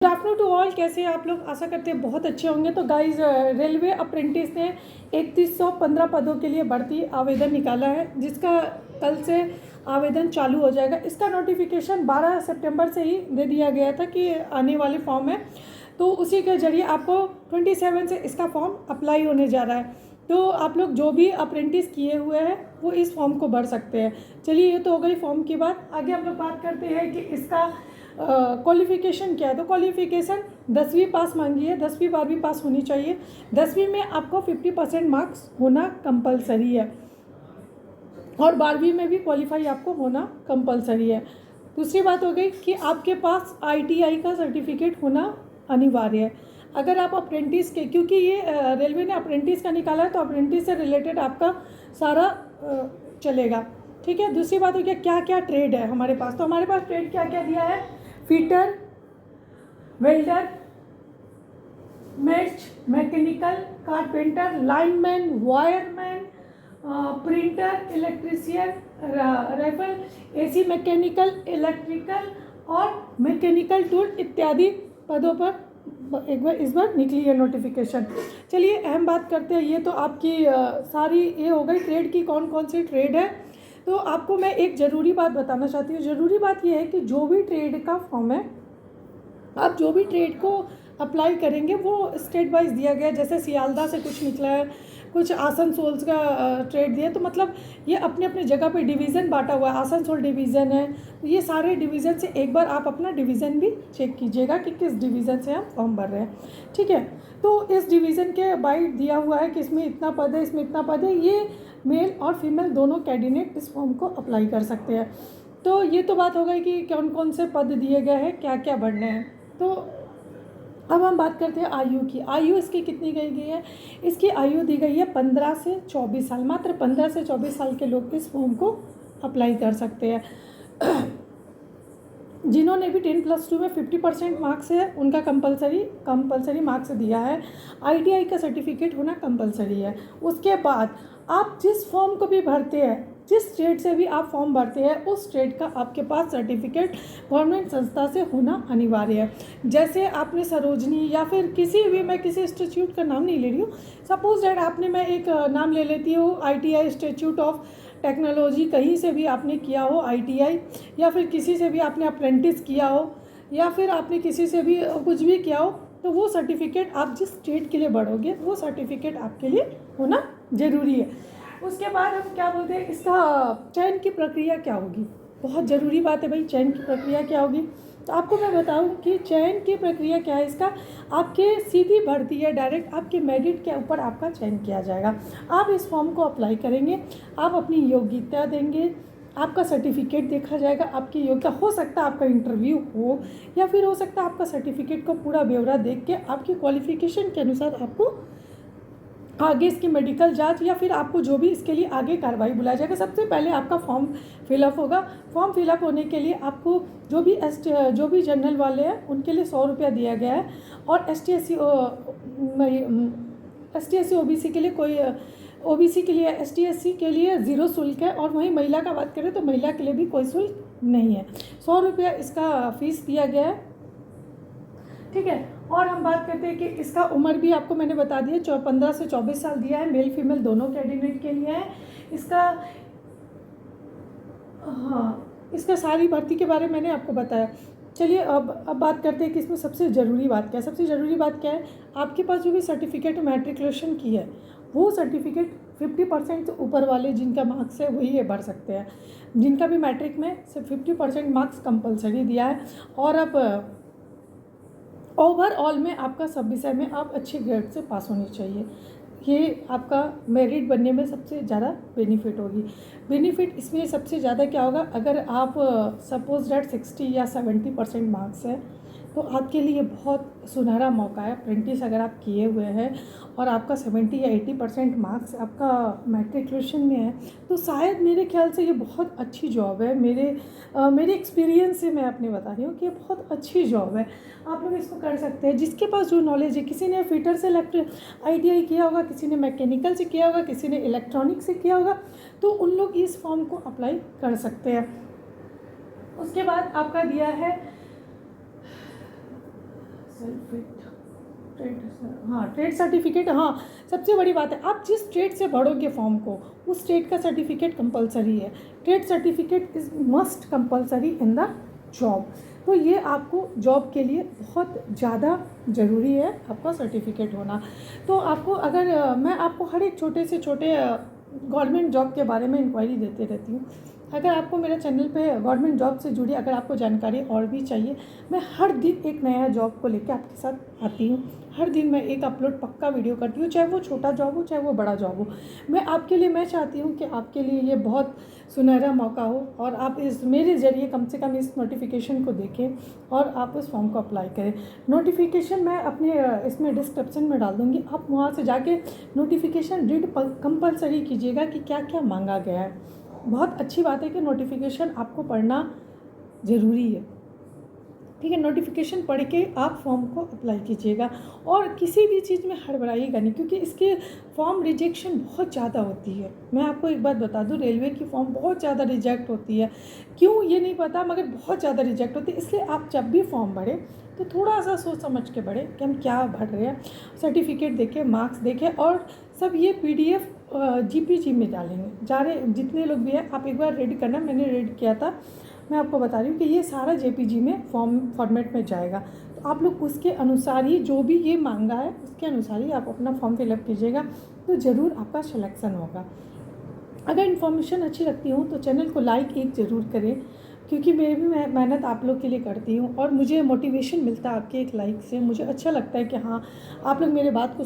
Good afternoon to all. कैसे हैं आप लोग? आशा करते हैं बहुत अच्छे होंगे। तो गाइस, रेलवे अप्रेंटिस ने 3115 पदों के लिए भर्ती आवेदन निकाला है, जिसका कल से आवेदन चालू हो जाएगा। इसका नोटिफिकेशन 12 सितंबर से ही दे दिया गया था कि आने वाले फॉर्म है, तो उसी के जरिए आपको 27 से इसका फॉर्म अप्लाई होने जा रहा है। तो आप लोग जो भी अप्रेंटिस किए हुए हैं वो इस फॉर्म को भर सकते हैं। चलिए, ये तो हो गई फॉर्म की बात। आगे हम लोग बात करते हैं कि इसका क्वालिफ़िकेशन क्या है। तो क्वालिफ़िकेशन 10वीं पास मांगी है, 10वीं 12वीं पास होनी चाहिए। 10वीं में आपको 50% मार्क्स होना कंपलसरी है, और 12वीं में भी क्वालिफाई आपको होना कंपलसरी है। दूसरी बात हो गई कि आपके पास ITI का सर्टिफिकेट होना अनिवार्य है। अगर आप अप्रेंटिस के, क्योंकि ये रेलवे ने अप्रेंटिस का निकाला है, तो अप्रेंटिस से रिलेटेड आपका सारा चलेगा। ठीक है। दूसरी बात हो गया क्या क्या ट्रेड है हमारे पास। तो हमारे पास ट्रेड क्या क्या दिया है: fitter, welder, match, mechanical, carpenter, lineman, wireman, printer, electrician, rifle, AC mechanical, electrical और मैकेनिकल टूल इत्यादि पदों पर एक बार इस बार निकली है नोटिफिकेशन। चलिए, अहम बात करते हैं। ये तो आपकी सारी ये हो गई ट्रेड की, कौन कौन सी ट्रेड है। तो आपको मैं एक ज़रूरी बात बताना चाहती हूँ। ज़रूरी बात यह है कि जो भी ट्रेड का फॉर्म है, आप जो भी ट्रेड को अप्लाई करेंगे वो स्टेट वाइज दिया गया है। जैसे सियालदा से कुछ निकला है, कुछ आसनसोल का ट्रेड दिया, तो मतलब ये अपने अपने जगह पे डिवीज़न बांटा हुआ है। आसनसोल डिवीज़न है, तो ये सारे डिवीज़न से एक बार आप अपना डिवीज़न भी चेक कीजिएगा कि किस डिवीज़न से आप फॉर्म भर रहे हैं। ठीक है। तो इस डिवीज़न के बाइट दिया हुआ है कि इसमें इतना पद है, इसमें इतना पद है। ये मेल और फीमेल दोनों कैंडिडेट इस फॉर्म को अप्लाई कर सकते हैं। तो ये तो बात हो गई कि कौन कौन से पद दिए गए हैं, क्या क्या भरने हैं। तो अब हम बात करते हैं आयु की। आयु इसकी कितनी गई है? इसकी आयु दी गई है 15 से 24 साल। मात्र 15 से 24 साल के लोग इस फॉर्म को अप्लाई कर सकते हैं। जिन्होंने भी 10+2 में 50% मार्क्स है, उनका कंपलसरी मार्क्स दिया है। ITI का सर्टिफिकेट होना कंपलसरी है। उसके बाद आप जिस फॉर्म को भी भरते हैं, जिस स्टेट से भी आप फॉर्म भरते हैं, उस स्टेट का आपके पास सर्टिफिकेट गवर्नमेंट संस्था से होना अनिवार्य है। जैसे आपने सरोजनी या फिर किसी भी, मैं किसी इंस्टीट्यूट का नाम नहीं ले रही हूँ, सपोज दैट आपने, मैं एक नाम ले लेती हूँ, ITI इंस्टीट्यूट ऑफ टेक्नोलॉजी, कहीं से भी आपने किया हो ITI, या फिर किसी से भी आपने अप्रेंटिस किया हो, या फिर आपने किसी से भी कुछ भी किया हो, तो वो सर्टिफिकेट आप जिस स्टेट के लिए बढ़ोगे वो सर्टिफिकेट आपके लिए होना ज़रूरी है। उसके बाद हम क्या बोलते हैं, इसका चयन की प्रक्रिया क्या होगी। बहुत ज़रूरी बात है भाई, चयन की प्रक्रिया क्या होगी। तो आपको मैं बताऊं कि चयन की प्रक्रिया क्या है इसका। आपके सीधी भर्ती है, डायरेक्ट आपके मेरिट के ऊपर आपका चयन किया जाएगा। आप इस फॉर्म को अप्लाई करेंगे, आप अपनी योग्यता देंगे, आपका सर्टिफिकेट देखा जाएगा, आपकी योग्यता, हो सकता है आपका इंटरव्यू हो, या फिर हो सकता है आपका सर्टिफिकेट को पूरा ब्यौरा देख के आपकी क्वालिफिकेशन के अनुसार आपको आगे इसकी मेडिकल जांच, या फिर आपको जो भी इसके लिए आगे कार्रवाई बुलाया जाएगा। सबसे पहले आपका फॉर्म फिलअप होगा। फॉर्म फिलअप होने के लिए आपको जो भी जनरल वाले हैं उनके लिए 100 रुपया दिया गया है, और ST SC OBC के लिए कोई OBC के लिए ST SC के लिए 0 शुल्क है। और वहीं महिला का बात करें तो महिला के लिए भी कोई शुल्क नहीं है। 100 रुपया इसका फीस दिया गया है। ठीक है। और हम बात करते हैं कि इसका उम्र भी आपको मैंने बता दिया, 15 से 24 साल दिया है, मेल फीमेल दोनों कैंडिडेट के लिए है। इसका, हाँ, इसका सारी भर्ती के बारे में मैंने आपको बताया। चलिए, अब बात करते हैं कि इसमें सबसे ज़रूरी बात क्या है। सबसे ज़रूरी बात क्या है, आपके पास जो भी सर्टिफिकेट मैट्रिकुलेशन की है, वो सर्टिफिकेट 50% से ऊपर वाले जिनका मार्क्स है वही ये भर सकते हैं। जिनका भी मैट्रिक में सिर्फ 50% मार्क्स कंपलसरी दिया है। और अब ओवरऑल में आपका सब विषय में आप अच्छे ग्रेड से पास होनी चाहिए। ये आपका मेरिट बनने में सबसे ज़्यादा बेनिफिट होगी। बेनिफिट इसमें सबसे ज़्यादा क्या होगा, अगर आप सपोज डेट 60 या 70% मार्क्स है, तो आपके लिए बहुत सुनहरा मौका है। अप्रेंटिस अगर आप किए हुए हैं और आपका 70 या 80% मार्क्स आपका मैट्रिकुलेशन में है, तो शायद मेरे ख्याल से ये बहुत अच्छी जॉब है। मेरे एक्सपीरियंस से मैं अपने बता रही हूँ कि ये बहुत अच्छी जॉब है। आप लोग इसको कर सकते हैं। जिसके पास जो नॉलेज है, किसी ने फिटर से ITI किया होगा, किसी ने मैकेनिकल से किया होगा, किसी ने इलेक्ट्रॉनिक से किया होगा, तो उन लोग इस फॉर्म को अप्लाई कर सकते हैं। उसके बाद आपका दिया है सेल्फ फिट ट्रेड, हाँ ट्रेड सर्टिफिकेट, हाँ सबसे बड़ी बात है, आप जिस ट्रेड से भरोगे फॉर्म को उस ट्रेड का सर्टिफिकेट कंपलसरी है। Trade certificate is must compulsory in the job. तो ये आपको जॉब के लिए बहुत ज़्यादा ज़रूरी है आपका सर्टिफिकेट होना। तो आपको अगर मैं आपको हर एक छोटे से छोटे गवर्नमेंट जॉब के बारे में इंक्वायरी देते रहती हूँ। अगर आपको मेरे चैनल पे गवर्नमेंट जॉब से जुड़ी अगर आपको जानकारी और भी चाहिए, मैं हर दिन एक नया जॉब को लेकर आपके साथ आती हूँ। हर दिन मैं एक अपलोड पक्का वीडियो करती हूँ, चाहे वो छोटा जॉब हो चाहे वो बड़ा जॉब हो। मैं आपके लिए, मैं चाहती हूँ कि आपके लिए ये बहुत सुनहरा मौका हो और आप इस मेरे ज़रिए कम से कम इस नोटिफिकेशन को देखें और आप उस फॉर्म को अप्लाई करें। नोटिफिकेशन मैं अपने इसमें डिस्क्रिप्शन में डाल दूँगी, आप वहाँ से जाके नोटिफिकेशन रीड कंपलसरी कीजिएगा कि क्या क्या मांगा गया है। बहुत अच्छी बात है कि नोटिफिकेशन आपको पढ़ना ज़रूरी है, ठीक है। नोटिफिकेशन पढ़ के आप फॉर्म को अप्लाई कीजिएगा और किसी भी चीज़ में हड़बड़ाइएगा नहीं, क्योंकि इसके फॉर्म रिजेक्शन बहुत ज़्यादा होती है। मैं आपको एक बात बता दूं, रेलवे की फॉर्म बहुत ज़्यादा रिजेक्ट होती है, क्यों ये नहीं पता, मगर बहुत ज़्यादा रिजेक्ट होती है। इसलिए आप जब भी फॉर्म भरें तो थोड़ा सा सोच समझ के भरें कि हम क्या भर रहे हैं। सर्टिफिकेट देखें, मार्क्स देखें, और सब ये PDF GPG में डालेंगे। जितने लोग भी हैं आप एक बार रीड करना, मैंने रीड किया था, मैं आपको बता रही हूँ कि ये सारा JPG में फॉर्मेट में जाएगा। तो आप लोग उसके अनुसार ही, जो भी ये मांगा है उसके अनुसार ही आप अपना फॉर्म फिलअप कीजिएगा, तो ज़रूर आपका सिलेक्शन होगा। अगर इन्फॉर्मेशन अच्छी लगती हो तो चैनल को लाइक एक ज़रूर करें, क्योंकि मैं भी मेहनत आप लोग के लिए करती हूँ और मुझे मोटिवेशन मिलता है आपके एक लाइक से। मुझे अच्छा लगता है कि हाँ आप लोग मेरे बात को